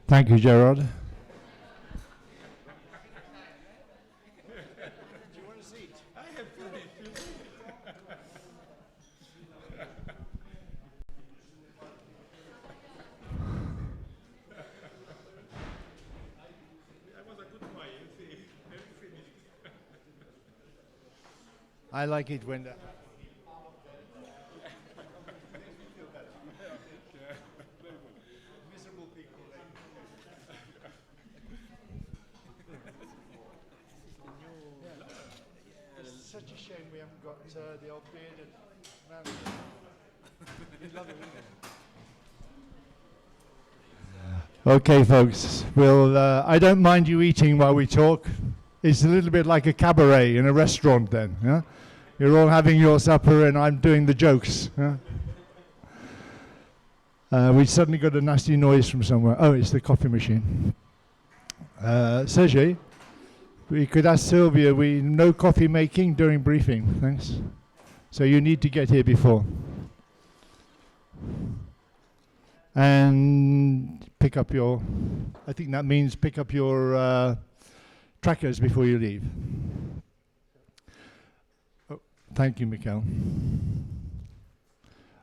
Thank you, Gerard. Do you want a seat? I have I like it when miserable people. It's such a shame we haven't got the old bearded man. You'd love it, wouldn't you? Okay, folks. Well, I don't mind you eating while we talk. It's a little bit like a cabaret in a restaurant then. Yeah? You're all having your supper and I'm doing the jokes. Yeah? We suddenly got a nasty noise from somewhere. Oh, it's the coffee machine. Sergey, we could ask Sylvia, no coffee making during briefing, thanks. So you need to get here before. And pick up your, I think that means pick up your trackers before you leave. Oh, thank you, Mikhail.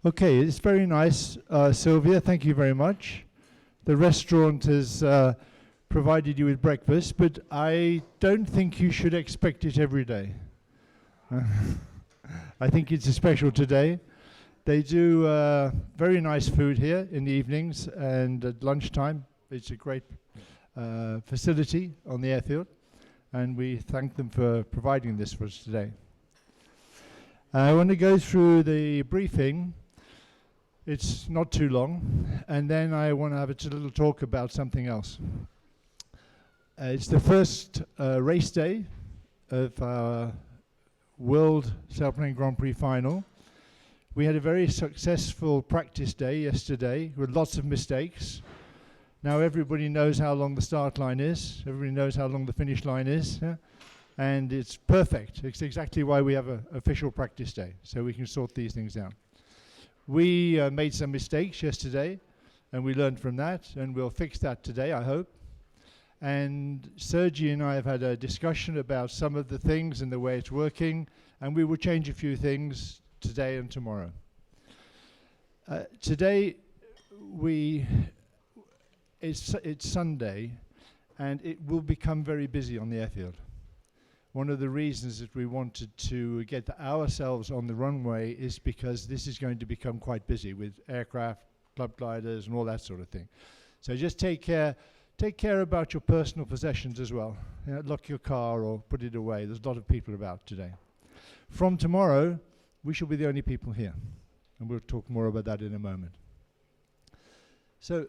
Okay, it's very nice. Sylvia, thank you very much. The restaurant has provided you with breakfast, but I don't think you should expect it every day. I think it's a special today. They do very nice food here in the evenings and at lunchtime. It's a great facility on the airfield, and we thank them for providing this for us today. I want to go through the briefing. It's not too long, and then I want to have a little talk about something else. It's the first race day of our World Sailplane Grand Prix final. We had a very successful practice day yesterday with lots of mistakes. Now everybody knows how long the start line is, everybody knows how long the finish line is, yeah? And it's perfect. It's exactly why we have an official practice day, so we can sort these things out. We made some mistakes yesterday, and we learned from that, and we'll fix that today, I hope. And Sergi and I have had a discussion about some of the things and the way it's working, and we will change a few things today and tomorrow. Today, it's Sunday, and it will become very busy on the airfield. One of the reasons that we wanted to get ourselves on the runway is because this is going to become quite busy with aircraft, club gliders, and all that sort of thing. So just take care about your personal possessions as well. You know, lock your car or put it away. There's a lot of people about today. From tomorrow, we shall be the only people here, and we'll talk more about that in a moment. So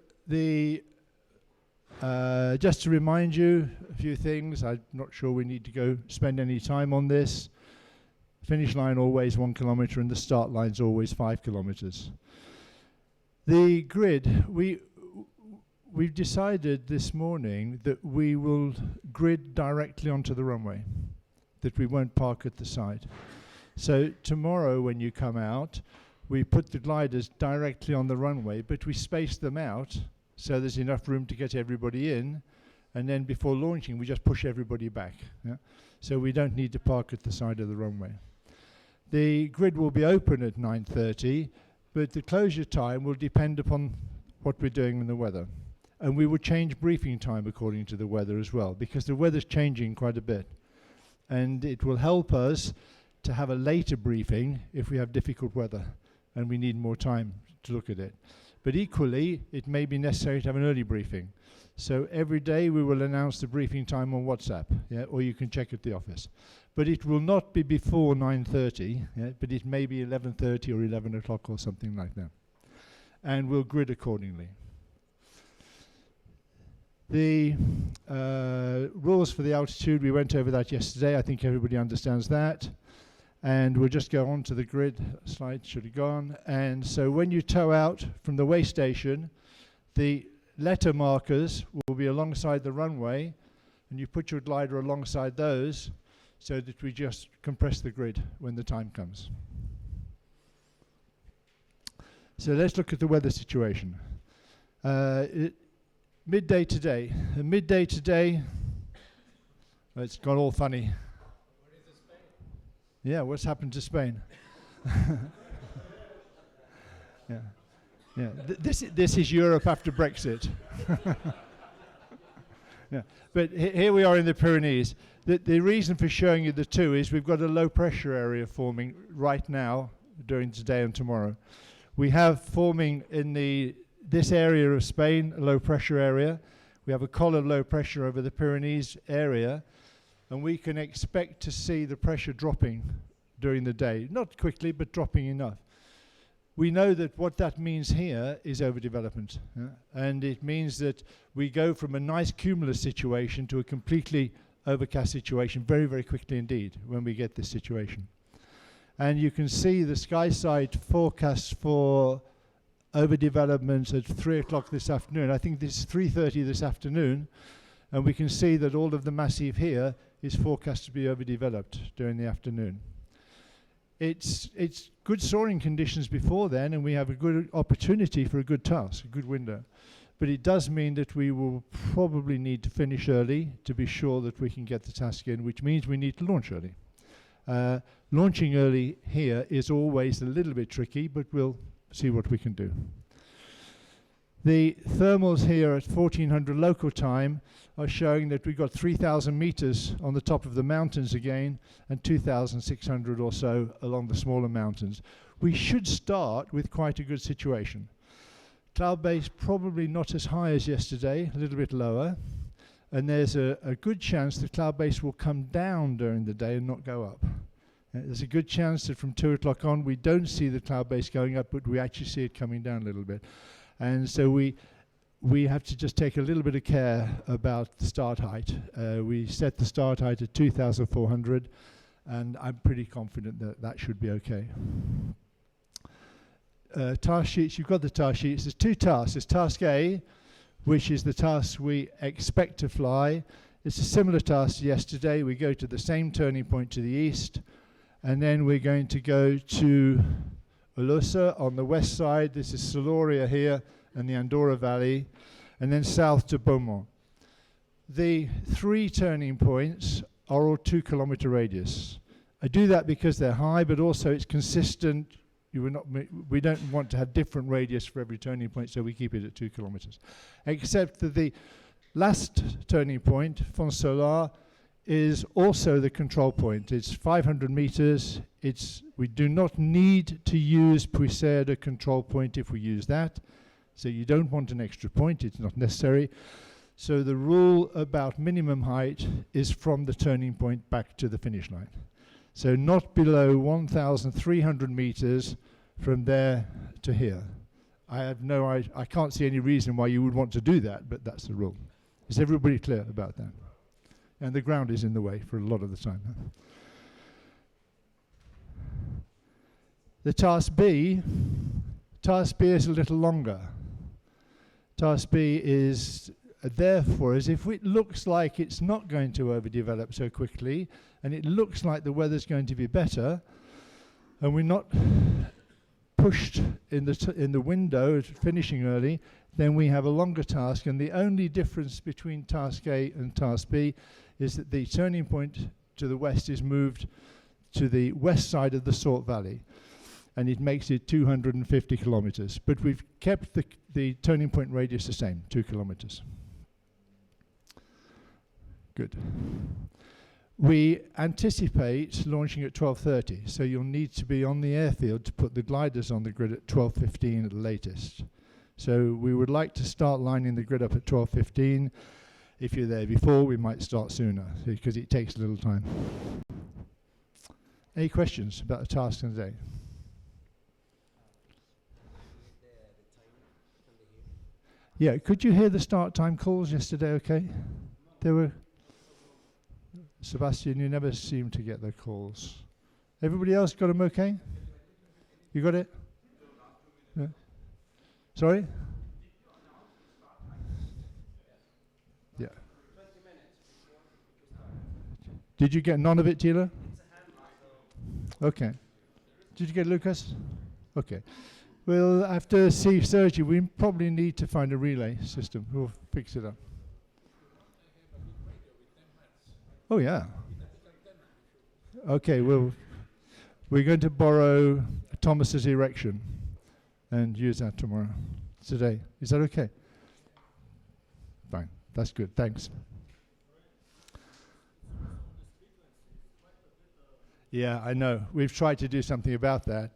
just to remind you a few things, I'm not sure we need to go spend any time on this. Finish line always 1 kilometer and the start line's always 5 kilometers. The grid, we've decided this morning that we will grid directly onto the runway, that we won't park at the side. So tomorrow when you come out, we put the gliders directly on the runway, but we space them out so there's enough room to get everybody in, and then before launching we just push everybody back. Yeah? So we don't need to park at the side of the runway. The grid will be open at 9:30, but the closure time will depend upon what we're doing in the weather. And we will change briefing time according to the weather as well, because the weather's changing quite a bit. And it will help us to have a later briefing if we have difficult weather and we need more time to look at it. But equally, it may be necessary to have an early briefing. So every day we will announce the briefing time on WhatsApp, yeah, or you can check at the office. But it will not be before 9:30, yeah, but it may be 11:30 or 11 o'clock or something like that. And we'll grid accordingly. The rules for the altitude, we went over that yesterday. I think everybody understands that. And we'll just go on to the grid. Slide should have gone. And so when you tow out from the way station, the letter markers will be alongside the runway, and you put your glider alongside those so that we just compress the grid when the time comes. So let's look at the weather situation. midday today. Midday today. It's got all funny. Yeah, what's happened to Spain? Yeah, yeah. This is Europe after Brexit. Yeah, but here we are in the Pyrenees. The reason for showing you the two is we've got a low pressure area forming right now during today and tomorrow. We have forming in this area of Spain a low pressure area. We have a collar low pressure over the Pyrenees area, and we can expect to see the pressure dropping during the day. Not quickly, but dropping enough. We know that what that means here is overdevelopment. And it means that we go from a nice cumulus situation to a completely overcast situation very, very quickly indeed when we get this situation. And you can see the SkySight forecast for overdevelopment at 3 o'clock this afternoon. I think this is 3:30 this afternoon. And we can see that all of the massif here is forecast to be overdeveloped during the afternoon. It's good soaring conditions before then, and we have a good opportunity for a good task, a good window. But it does mean that we will probably need to finish early to be sure that we can get the task in, which means we need to launch early. Launching early here is always a little bit tricky, but we'll see what we can do. The thermals here at 1400 local time are showing that we've got 3,000 meters on the top of the mountains again and 2,600 or so along the smaller mountains. We should start with quite a good situation. Cloud base probably not as high as yesterday, a little bit lower, and there's a good chance that cloud base will come down during the day and not go up. There's a good chance that from 2 o'clock on we don't see the cloud base going up, but we actually see it coming down a little bit. And so we have to just take a little bit of care about the start height. We set the start height at 2,400, and I'm pretty confident that that should be okay. Task sheets, you've got the task sheets. There's two tasks. There's task A, which is the task we expect to fly. It's a similar task to yesterday. We go to the same turning point to the east, and then we're going to go to Ulusa on the west side. This is Soloria here and the Andorra Valley, and then south to Beaumont. The 3 turning points are all 2 kilometer radius. I do that because they're high, but also it's consistent. We don't want to have different radius for every turning point, so we keep it at 2 kilometers. Except that the last turning point, Fonsolar, is also the control point. It's 500 meters. We do not need to use Prix a control point if we use that. So you don't want an extra point, it's not necessary. So the rule about minimum height is from the turning point back to the finish line. So not below 1,300 meters from there to here. I can't see any reason why you would want to do that, but that's the rule. Is everybody clear about that? And the ground is in the way for a lot of the time. The task B is a little longer. Task B is therefore, as if it looks like it's not going to overdevelop so quickly, and it looks like the weather's going to be better, and we're not pushed in the window finishing early, then we have a longer task, and the only difference between task A and task B is that the turning point to the west is moved to the west side of the Salt Valley, and it makes it 250 kilometers. But we've kept the turning point radius the same, 2 kilometers. Good. We anticipate launching at 12:30, so you'll need to be on the airfield to put the gliders on the grid at 12:15 at the latest. So we would like to start lining the grid up at 12:15. If you're there before, we might start sooner, because it takes a little time. Any questions about the task today? Yeah, could you hear the start time calls yesterday okay? There were... Sebastian, you never seem to get the calls. Everybody else got them okay? You got it? Yeah. Sorry? Yeah. Did you get none of it, Tila? Okay. Did you get Lucas? Okay. We'll have to see surgery. We probably need to find a relay system. We'll fix it up. Oh yeah. Okay, we're going to borrow Thomas's erection and use that today. Is that okay? Fine, that's good, thanks. Yeah, I know. We've tried to do something about that.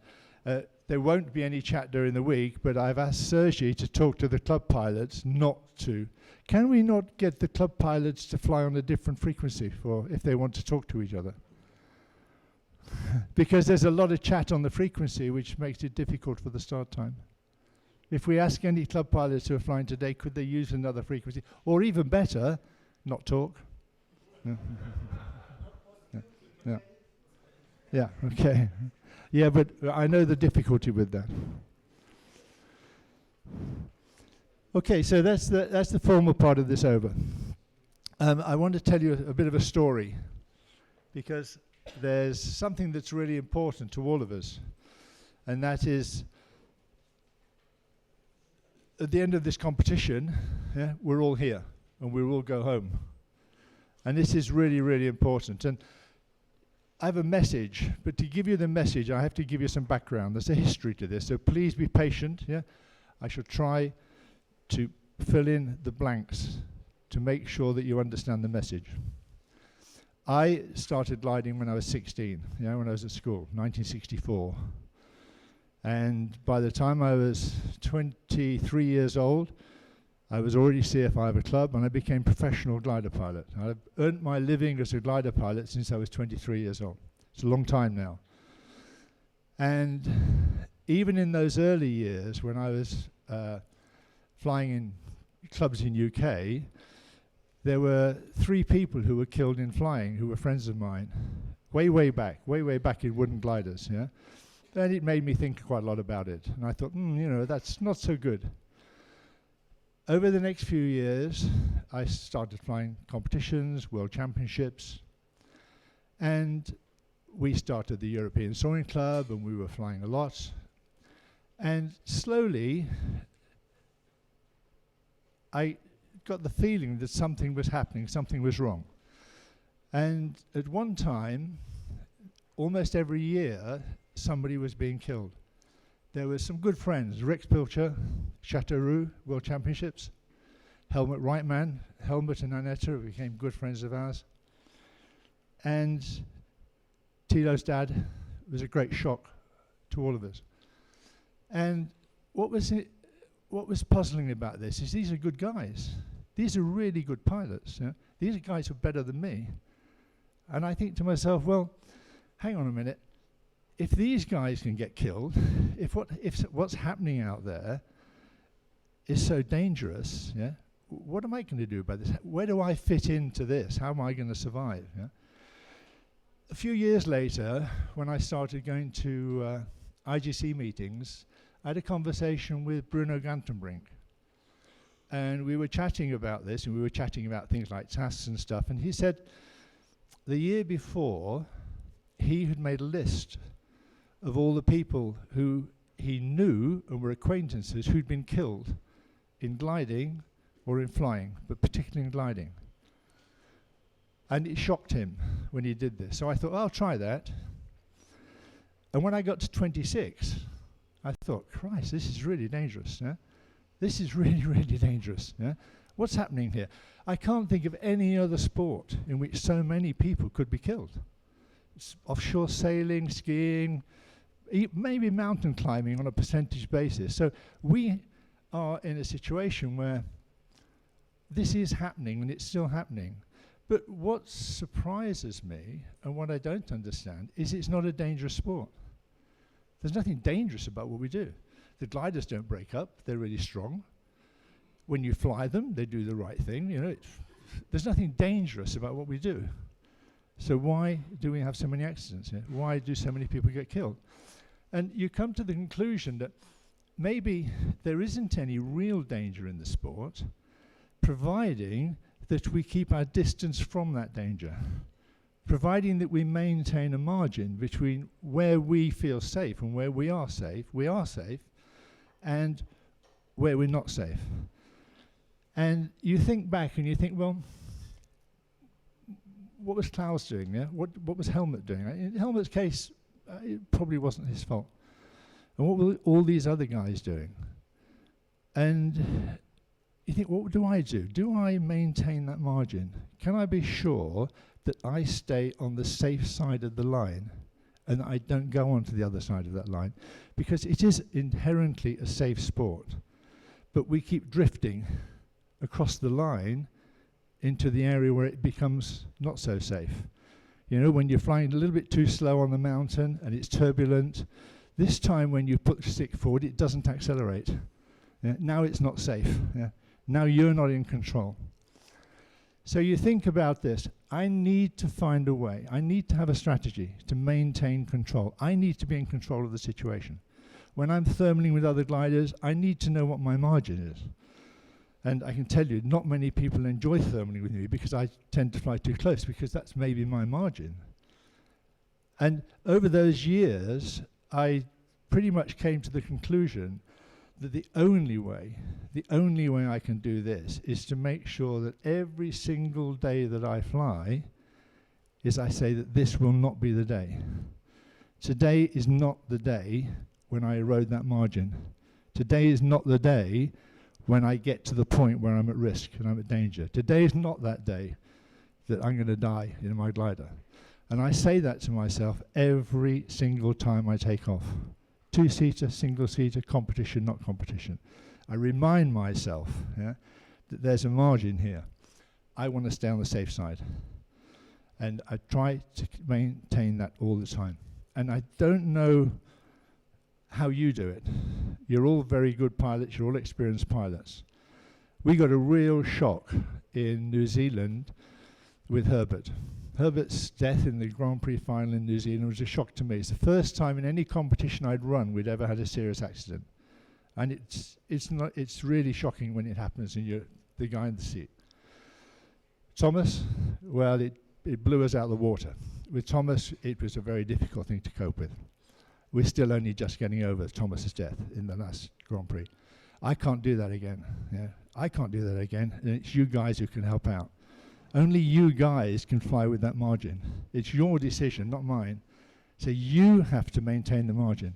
There won't be any chat during the week, but I've asked Sergi to talk to the club pilots not to. Can we not get the club pilots to fly on a different frequency if they want to talk to each other? Because there's a lot of chat on the frequency, which makes it difficult for the start time. If we ask any club pilots who are flying today, could they use another frequency? Or even better, not talk. Yeah. Yeah. Yeah, okay. Yeah, but I know the difficulty with that. Okay, so that's the formal part of this over. I want to tell you a bit of a story, because there's something that's really important to all of us, and that is at the end of this competition, we're all here and we will go home. And this is really, really important. And I have a message, but to give you the message, I have to give you some background. There's a history to this, so please be patient. Yeah, I shall try to fill in the blanks to make sure that you understand the message. I started gliding when I was 16, when I was at school, 1964. And by the time I was 23 years old, I was already CFI of a club, and I became professional glider pilot. I've earned my living as a glider pilot since I was 23 years old. It's a long time now. And even in those early years, when I was flying in clubs in UK, there were 3 people who were killed in flying who were friends of mine, way back in wooden gliders. Yeah, and it made me think quite a lot about it. And I thought, that's not so good. Over the next few years, I started flying competitions, world championships, and we started the European Soaring Club, and we were flying a lot. And slowly, I got the feeling that something was happening, something was wrong. And at one time, almost every year, somebody was being killed. There were some good friends, Rex Pilcher, Chateauroux, World Championships, Helmut Reitman, Helmut and Annetta became good friends of ours. And Tilo's dad was a great shock to all of us. And what was puzzling about this is these are good guys. These are really good pilots. Yeah? These are guys who are better than me. And I think to myself, well, hang on a minute. If these guys can get killed, if what's happening out there is so dangerous, yeah, what am I going to do about this? Where do I fit into this? How am I going to survive? Yeah? A few years later, when I started going to IGC meetings, I had a conversation with Bruno Gantenbrink. And we were chatting about this, and we were chatting about things like tasks and stuff, and he said the year before, he had made a list of all the people who he knew and were acquaintances who'd been killed in gliding or in flying, but particularly in gliding. And it shocked him when he did this. So I thought, I'll try that. And when I got to 26, I thought, Christ, this is really dangerous. Yeah? This is really, really dangerous. Yeah? What's happening here? I can't think of any other sport in which so many people could be killed. It's offshore sailing, skiing, maybe mountain climbing on a percentage basis. So we are in a situation where this is happening, and it's still happening. But what surprises me, and what I don't understand, is it's not a dangerous sport. There's nothing dangerous about what we do. The gliders don't break up, they're really strong. When you fly them, they do the right thing. There's nothing dangerous about what we do. So why do we have so many accidents here? Why do so many people get killed? And you come to the conclusion that maybe there isn't any real danger in the sport, providing that we keep our distance from that danger, providing that we maintain a margin between where we feel safe and where we are safe, and where we're not safe. And you think back and you think, well, what was Klaus doing? Yeah? What was Helmut doing? In Helmut's case, it probably wasn't his fault. And what were all these other guys doing? And you think, what do I do? Do I maintain that margin? Can I be sure that I stay on the safe side of the line and I don't go on to the other side of that line? Because it is inherently a safe sport, but we keep drifting across the line into the area where it becomes not so safe. You know, when you're flying a little bit too slow on the mountain and it's turbulent, this time when you put the stick forward, it doesn't accelerate. Yeah? Now it's not safe. Yeah? Now you're not in control. So you think about this. I need to find a way. I need to have a strategy to maintain control. I need to be in control of the situation. When I'm thermaling with other gliders, I need to know what my margin is. And I can tell you, not many people enjoy thermaling with me because I tend to fly too close, because that's maybe my margin. And over those years, I pretty much came to the conclusion that the only way I can do this is to make sure that every single day that I fly is I say that this will not be the day. Today is not the day when I erode that margin. Today is not the day when I get to the point where I'm at risk and I'm at danger. Today is not that day that I'm going to die in my glider. And I say that to myself every single time I take off. Two-seater, single-seater, competition, not competition. I remind myself that there's a margin here. I want to stay on the safe side. And I try to maintain that all the time. And I don't know how you do it. You're all very good pilots, you're all experienced pilots. We got a real shock in New Zealand with Herbert. Herbert's death in the Grand Prix final in New Zealand was a shock to me. It's the first time in any competition I'd run we'd ever had a serious accident. And it's really shocking when it happens and you're the guy in the seat. Thomas, well, it blew us out of the water. With Thomas, it was a very difficult thing to cope with. We're still only just getting over Thomas's death in the last Grand Prix. I can't do that again. Yeah? I can't do that again, and it's you guys who can help out. Only you guys can fly with that margin. It's your decision, not mine. So you have to maintain the margin.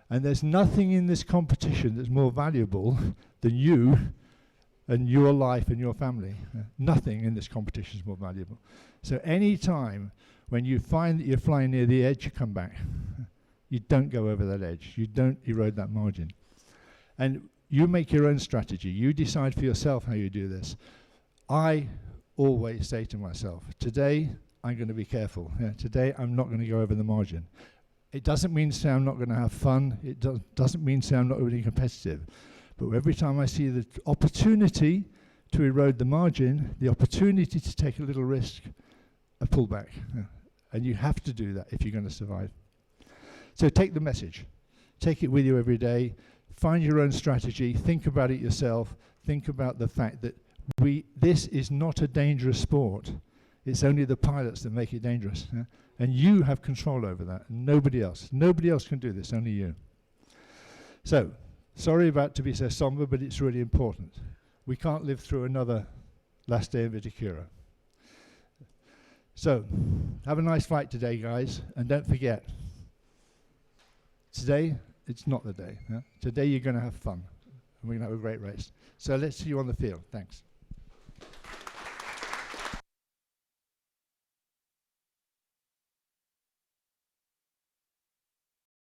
And there's nothing in this competition that's more valuable than you and your life and your family. Nothing in this competition is more valuable. So any time when you find that you're flying near the edge, you come back. You don't go over that edge. You don't erode that margin. And you make your own strategy. You decide for yourself how you do this. I always say to myself, today I'm going to be careful. Yeah, today I'm not going to go over the margin. It doesn't mean to say I'm not going to have fun. It doesn't mean to say I'm not going to be competitive. But every time I see the opportunity to erode the margin, the opportunity to take a little risk, I pull back. Yeah. And you have to do that if you're going to survive. So take the message. Take it with you every day. Find your own strategy. Think about it yourself. Think about the fact that this is not a dangerous sport. It's only the pilots that make it dangerous. Yeah? And you have control over that. Nobody else. Nobody else can do this, only you. So, sorry about to be so somber, but it's really important. We can't live through another last day in Viticura. So, have a nice flight today, guys. And don't forget, today, it's not the day. Yeah? Today you're going to have fun. And we're going to have a great race. So let's see you on the field. Thanks.